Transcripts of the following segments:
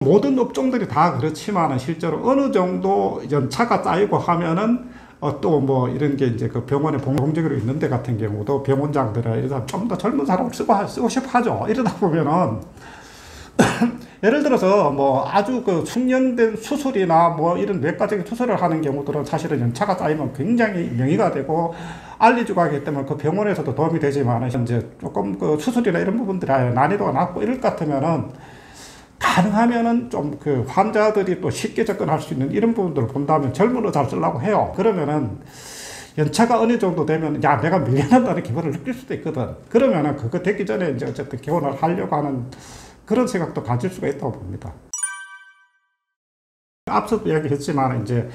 모든 업종들이 다 그렇지만 실제로 어느 정도 연차가 쌓이고 하면은 또 뭐 이런 게 이제 그 병원에 공적으로 있는 데 같은 경우도 병원장들은 이런 좀 더 젊은 사람을 쓰고 싶어 하죠. 이러다 보면은 예를 들어서 뭐 아주 그 숙련된 수술이나 뭐 이런 외과적인 수술을 하는 경우들은 사실은 연차가 쌓이면 굉장히 명의가 되고 알려주고 하기 때문에 그 병원에서도 도움이 되지만 이제 조금 그 수술이나 이런 부분들이 난이도가 낮고 이럴 것 같으면은 가능하면은 좀 그 환자들이 또 쉽게 접근할 수 있는 이런 부분들을 본다면 젊은 의사를 쓰려고 해요. 그러면은 연차가 어느 정도 되면 야 내가 밀려난다는 기분을 느낄 수도 있거든. 그러면은 그거 되기 전에 이제 어쨌든 개원을 하려고 하는 그런 생각도 가질 수가 있다고 봅니다. 앞서도 이야기했지만 이제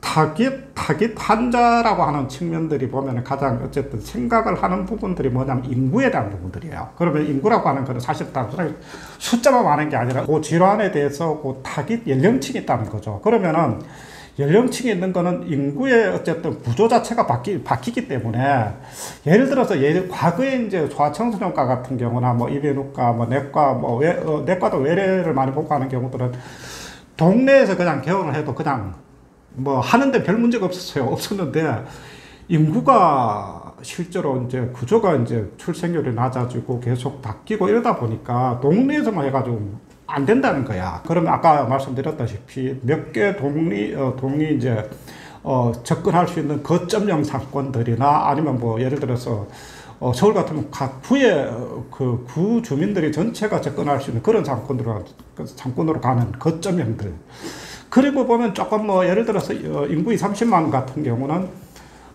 타깃 환자라고 하는 측면들이 보면 가장 어쨌든 생각을 하는 부분들이 뭐냐면 인구에 대한 부분들이에요. 그러면 인구라고 하는 것은 사실 단순하게 숫자만 많은 게 아니라 그 질환에 대해서 그 타깃 연령층이 있다는 거죠. 그러면은 연령층이 있는 거는 인구의 어쨌든 구조 자체가 바뀌기 때문에 예를 들어서 과거에 이제 소아청소년과 같은 경우나 뭐 이비인후과, 뭐 내과, 내과도 외래를 많이 보고 하는 경우들은 동네에서 그냥 개원을 해도 그냥 뭐 하는데 별 문제가 없었는데 인구가 실제로 이제 구조가 이제 출생률이 낮아지고 계속 바뀌고 이러다 보니까 동네에서만 해가지고 안 된다는 거야. 그러면 아까 말씀드렸다시피 몇 개 동이 이제 접근할 수 있는 거점형 상권들이나 아니면 뭐 예를 들어서 서울 같으면 각 구의 그 구 주민들이 전체가 접근할 수 있는 그런 상권으로 가는 거점형들. 그리고 보면 조금 뭐 예를 들어서 인구 30만 같은 경우는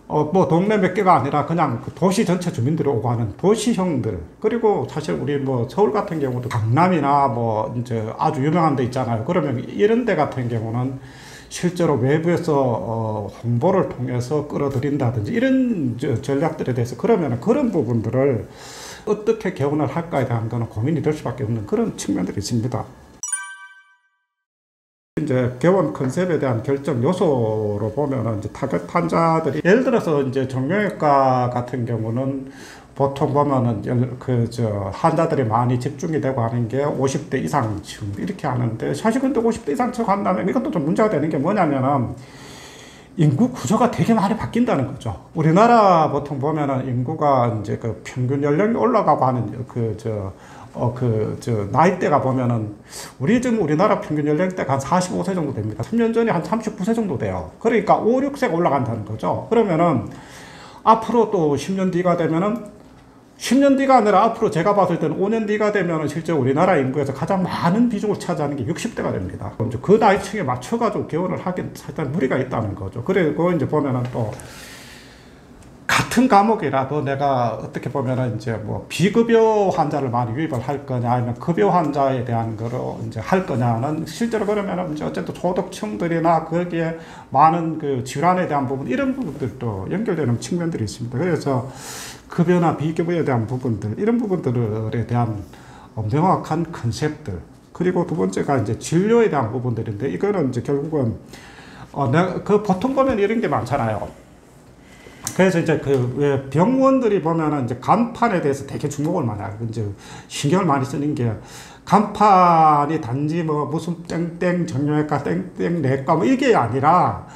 뭐 동네 몇 개가 아니라 그냥 그 도시 전체 주민들이 오고 하는 도시형들. 그리고 사실 우리 뭐 서울 같은 경우도 강남이나 뭐 이제 아주 유명한 데 있잖아요. 그러면 이런 데 같은 경우는 실제로 외부에서 홍보를 통해서 끌어들인다든지 이런 전략들에 대해서 그러면 그런 부분들을 어떻게 개원을 할까에 대한 거는 고민이 될 수밖에 없는 그런 측면들이 있습니다. 이제 개원 컨셉에 대한 결정 요소로 보면은 이제 타겟 환자들이 예를 들어서 이제 정형외과 같은 경우는 보통 보면은 환자들이 많이 집중이 되고 하는 게 50대 이상층 이렇게 하는데 사실 근데 50대 이상층 한다면 이것도 좀 문제가 되는 게 뭐냐면은 인구 구조가 되게 많이 바뀐다는 거죠. 우리나라 보통 보면은 인구가 이제 그 평균 연령이 올라가고 하는 나이대가 보면은 우리나라 평균 연령대가 한 45세 정도 됩니다. 3년 전에 한 39세 정도 돼요. 그러니까 5, 6세가 올라간다는 거죠. 그러면은 앞으로 또 10년 뒤가 되면은 10년 뒤가 아니라 앞으로 제가 봤을 때는 5년 뒤가 되면은 실제 우리나라 인구에서 가장 많은 비중을 차지하는 게 60대가 됩니다. 이제 그 나이층에 맞춰가지고 개원을 하긴 살짝 무리가 있다는 거죠. 그리고 이제 보면은 또 같은 과목이라도 내가 어떻게 보면은 이제 뭐 비급여 환자를 많이 유입을 할 거냐 아니면 급여 환자에 대한 거로 이제 할 거냐는 실제로 그러면은 이제 어쨌든 소득층들이나 거기에 많은 그 질환에 대한 부분 이런 부분들도 연결되는 측면들이 있습니다. 그래서 급여나 비급여에 대한 부분들 이런 부분들에 대한 명확한 컨셉들 그리고 두 번째가 이제 진료에 대한 부분들인데 이거는 이제 결국은 내가 보통 보면 이런 게 많잖아요. 그래서 이제 왜 병원들이 보면은 이제 간판에 대해서 되게 주목을 많이 하고 이제 신경을 많이 쓰는 게 간판이 단지 뭐 무슨 땡땡 정형외과 땡땡 내과 뭐 이게 아니라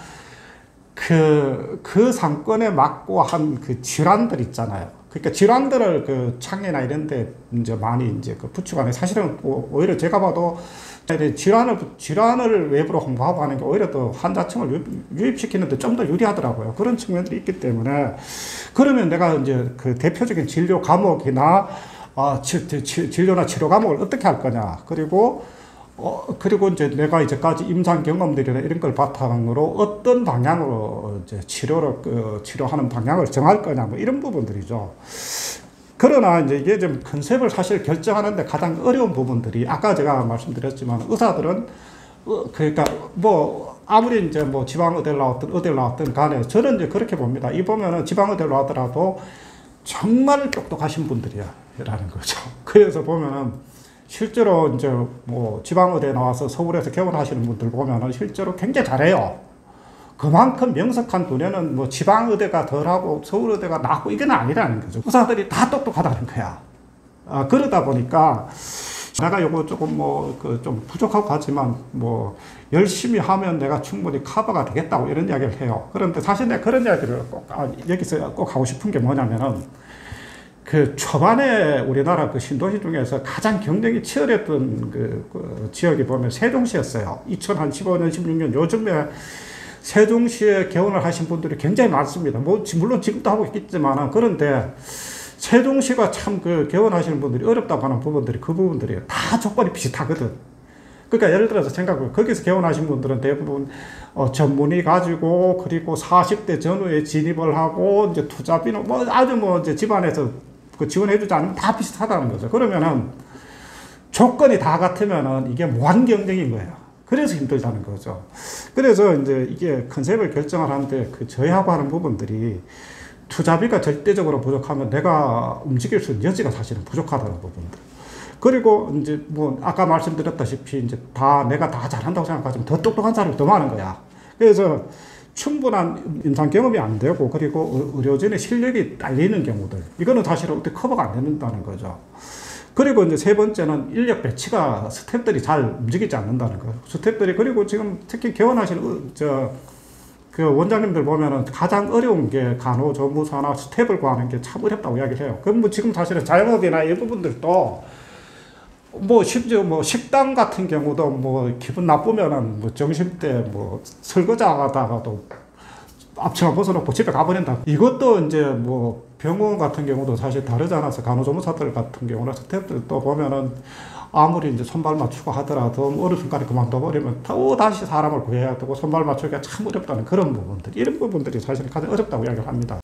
그 상권에 맞고 한 그 질환들 있잖아요. 그러니까 질환들을 그 창이나 이런 데 이제 많이 이제 그 부추가네. 사실은 오히려 제가 봐도 질환을 외부로 홍보하고 하는 게 오히려 더 환자층을 유입시키는데 좀 더 유리하더라고요. 그런 측면들이 있기 때문에 그러면 내가 이제 그 대표적인 진료 과목이나 진료나 치료 과목을 어떻게 할 거냐. 그리고 이제 내가 이제까지 임상 경험들이나 이런 걸 바탕으로 어떤 방향으로 이제 치료하는 방향을 정할 거냐, 뭐 이런 부분들이죠. 그러나 이제 이게 좀 컨셉을 사실 결정하는데 가장 어려운 부분들이 아까 제가 말씀드렸지만 의사들은 그러니까 뭐 아무리 이제 뭐 지방의대를 나왔든 간에 저는 이제 그렇게 봅니다. 이 보면은 지방의대를 나왔더라도 정말 똑똑하신 분들이라는 거죠. 그래서 보면은 실제로 이제 뭐 지방의대 나와서 서울에서 개원하시는 분들 보면은 실제로 굉장히 잘해요. 그만큼 명석한 두뇌는 뭐 지방의대가 덜하고 서울의대가 낫고 이건 아니라는 거죠. 의사들이 다 똑똑하다는 거야. 그러다 보니까 내가 요거 조금 뭐 그 좀 부족하고 하지만 뭐 열심히 하면 내가 충분히 커버가 되겠다고 이런 이야기를 해요. 그런데 사실 내가 그런 이야기를 꼭 여기서 꼭 하고 싶은 게 뭐냐면은 그 초반에 우리나라 그 신도시 중에서 가장 경쟁이 치열했던 그 지역이 보면 세종시였어요. 2015년, 16년 요즘에 세종시에 개원을 하신 분들이 굉장히 많습니다. 뭐 물론 지금도 하고 있겠지만 그런데 세종시가 참 그 개원하시는 분들이 어렵다고 하는 부분들이 그 부분들이 다 조건이 비슷하거든. 그러니까 예를 들어서 생각해 거기서 개원하신 분들은 대부분 전문의 가지고 그리고 40대 전후에 진입을 하고 이제 투자비는 뭐 아주 뭐 이제 집안에서 그 지원해주지 않으면 다 비슷하다는 거죠. 그러면은 조건이 다 같으면은 이게 무한 경쟁인 거예요. 그래서 힘들다는 거죠. 그래서 이제 이게 컨셉을 결정을 하는데 그 저희하고 하는 부분들이 투자비가 절대적으로 부족하면 내가 움직일 수 있는 여지가 사실은 부족하다는 부분들. 그리고 이제 뭐 아까 말씀드렸다시피 이제 내가 다 잘한다고 생각하지만 더 똑똑한 사람이 더 많은 거야. 그래서 충분한 임상 경험이 안 되고 그리고 의료진의 실력이 딸리는 경우들 이거는 사실은 어떻게 커버가 안 된다는 거죠. 그리고 이제 세 번째는 인력 배치가 스태프들이 잘 움직이지 않는다는 거예요. 스태프들이 그리고 지금 특히 개원하시는 그 원장님들 보면은 가장 어려운 게 간호조무사나 스텝을 구하는 게 참 어렵다고 이야기를 해요. 그럼 뭐 지금 사실은 자영업이나 이 부분들도 뭐 심지어 뭐 식당 같은 경우도 뭐 기분 나쁘면은 뭐 점심때 뭐 설거지 하다가도 앞치마 벗어놓고 집에 가버린다. 이것도 이제 뭐 병원 같은 경우도 사실 다르지 않아서 간호조무사들 같은 경우나 스태프들도 보면은 아무리 이제 손발 맞추고 하더라도 어느 순간에 그만둬버리면 또 다시 사람을 구해야 되고 손발 맞추기가 참 어렵다는 그런 부분들, 이런 부분들이 사실 가장 어렵다고 이야기를 합니다.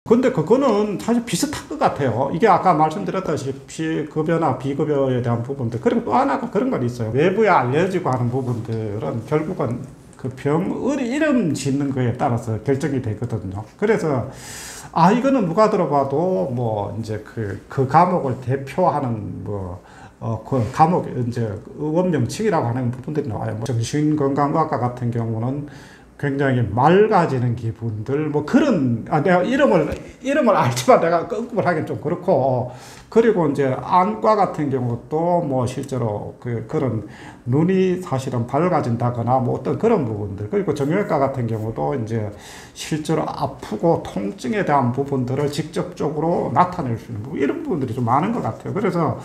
근데 그거는 사실 비슷한 것 같아요. 이게 아까 말씀드렸다시피 급여나 비급여에 대한 부분들, 그리고 또 하나가 그런 건 있어요. 외부에 알려지고 하는 부분들은 결국은 그 이름 짓는 거에 따라서 결정이 되거든요. 그래서 이거는 누가 들어봐도 뭐 이제 그 과목을 대표하는 그 과목 이제 의원 명칭이라고 하는 부분들이 나와요. 뭐 정신건강의학과 같은 경우는 굉장히 맑아지는 기분들, 뭐 그런, 내가 이름을 알지만 내가 언급을 하긴 좀 그렇고, 그리고 이제 안과 같은 경우도 뭐 실제로 그런 눈이 사실은 밝아진다거나 뭐 어떤 그런 부분들, 그리고 정형외과 같은 경우도 이제 실제로 아프고 통증에 대한 부분들을 직접적으로 나타낼 수 있는 부분, 이런 부분들이 좀 많은 것 같아요. 그래서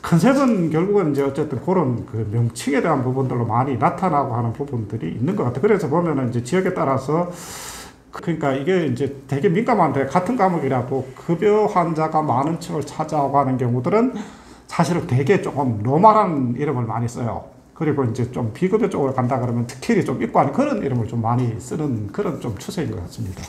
컨셉은 결국은 이제 어쨌든 그런 그 명칭에 대한 부분들로 많이 나타나고 하는 부분들이 있는 것 같아요. 그래서 보면은 이제 지역에 따라서 그러니까 이게 이제 되게 민감한데 같은 과목이라도 급여 환자가 많은 층을 차지하고 하는 경우들은 사실은 되게 조금 노멀한 이름을 많이 써요. 그리고 이제 좀 비급여 쪽으로 간다 그러면 특혜를 좀 입고 하는 그런 이름을 좀 많이 쓰는 그런 좀 추세인 것 같습니다.